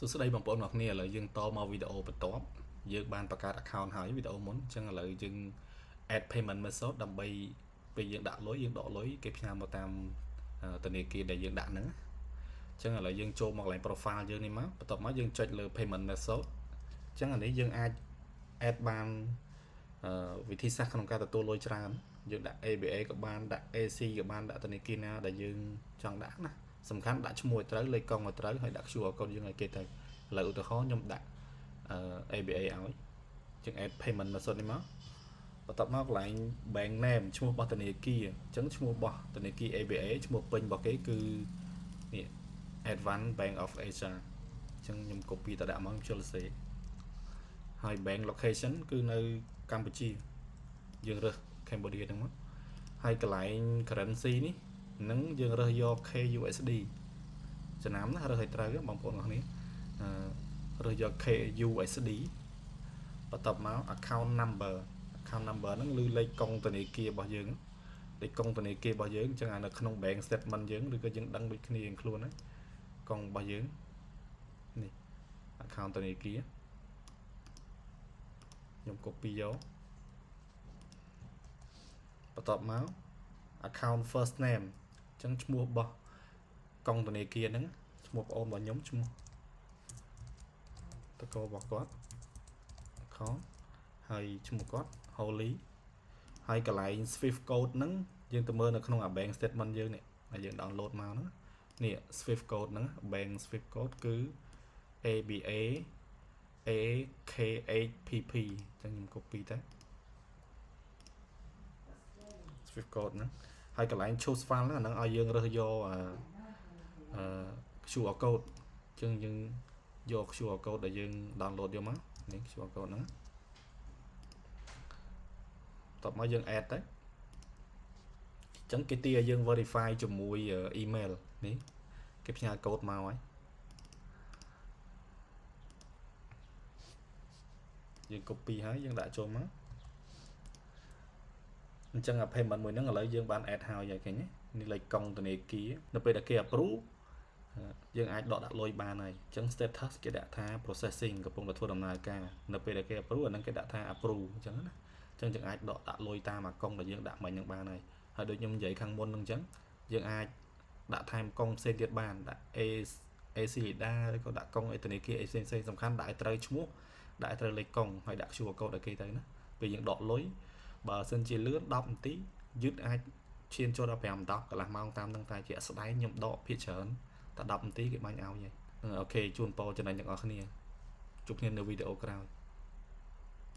សួស្តីបងប្អូនអ្នកគ្នាឥឡូវយើងតមកវីដេអូបន្ទាប់យើងបានបង្កើត account ហើយវីដេអូមុនអញ្ចឹងឥឡូវយើង add payment method ដើម្បីពេលយើងដាក់លុយយើងដកលុយគេផ្ញើមកតាមធនាគារដែលយើងដាក់ហ្នឹងអញ្ចឹងឥឡូវយើងចូលមកកន្លែង profile យើងនេះមកបន្ទាប់មកយើងចុចលើ payment method អញ្ចឹងអានេះយើងអាច add បានវិធីសាស្ត្រក្នុងការទទួលលុយច្រើនយើងដាក់ ABA ក៏បានដាក់ AC ក៏បានដាក់ធនាគារណាដែលយើងចង់ដាក់ណាសំខាន់ដាក់ឈ្មោះឲ្យត្រូវលេខកង់ឲ្យត្រូវហើយដាក់ QR code យើងឲ្យគេទៅឥឡូវឧទាហរណ៍ខ្ញុំដាក់ ABA ឲ្យចឹង add payment method នេះមកបន្ទាប់មកកន្លែង bank name ឈ្មោះរបស់ធនាគារអញ្ចឹងឈ្មោះរបស់ធនាគារ ABA ឈ្មោះពេញរបស់គេគឺនេះ Advance Bank of Asia អញ្ចឹងខ្ញុំ copy ទៅដាក់មកខ្ញុំចូលសរសេរហើយ bank location គឺនៅកម្ពុជាយើងរើស Cambodia ហ្នឹងមកហើយកន្លែង currency នេះនឹងយើងរើសយក KUSD ចំណាំណារើសឲ្យត្រូវបងប្អូនអរគ្នារើសយក KUSD បន្ទាប់មក account number ហ្នឹងឬលេខកង់ធនាគាររបស់យើងលេខកង់ធនាគាររបស់យើងអញ្ចឹងនៅក្នុង bank statement យើងឬក៏យើងដឹងដូចគ្នាខ្លួនកង់របស់យើងនេះ account ធនាគារខ្ញុំ copy យកបន្ទាប់មក account first name អញ្ចឹងឈ្មោះរបស់កង់ធនាគារហ្នឹងឈ្មោះប្អូនរបស់ខ្ញុំឈ្មោះតករបស់គាត់ខំហើយឈ្មោះគាត់ Holly ហើយកន្លែង Swift code ហ្នឹងយើងទៅមើលនៅក្នុងអា bank statement យើងនេះដែលយើង download មកហ្នឹងនេះ Swift code ហ្នឹង bank Swift code គឺ ABA AKHPP អញ្ចឹងខ្ញុំ copy ទៅ Swift code ហ្នឹងហើយកន្លែង choose file ហ្នឹងឲ្យយើងរើសយកQR code អញ្ចឹងយើងយក QR code ដែលយើង download យកមកនេះ QR code ហ្នឹងតបមកយើង add ទៅអញ្ចឹងគេទាឲ្យយើង verify ជាមួយ email នេះគេផ្ញើ code មកហើយយើង copy ហើយយើងដាក់ចូលមកអញ្ចឹងអា payment មួយហ្នឹងឥឡូវយើងបាន add ហើយឃើញទេនេះលេខកង់ធនាគារនៅពេលដែលគេ approve យើងអាចដកដាក់លុយបានហើយអញ្ចឹង status គេដាក់ថា processing កំពុងតែធ្វើដំណើរការនៅពេលដែលគេ approve អាហ្នឹងគេដាក់ថា approve អញ្ចឹងណាអញ្ចឹងយើងអាចដកដាក់លុយតាមអាកង់ដែលយើងដាក់មិញហ្នឹងបានហើយដូចខ្ញុំនិយាយខាងមុនហ្នឹងអញ្ចឹងយើងអាចដាក់ថែមកង់ផ្សេងទៀតបានដាក់ AC ឬក៏ដាក់កង់ធនាគារផ្សេងសំខាន់ដាក់ឲ្យត្រូវឈ្មោះដាក់ឲ្យត្រូវលេខកង់ហើយដាក់ QR code ឲ្យគេទៅណាពេលយើងដកលុយបើសិនជាលឿន10នាទីយឺតអាចឈានចូលដល់5 10កន្លះម៉ោងតាមនឹងតែជាក់ស្ដែងខ្ញុំដកភាគច្រើនតែ10នាទីគេបាញ់ឲ្យហើយអូខេជូនពរចំណេញទាំងអស់គ្នាជួបគ្នានៅវីដេអូក្រោយ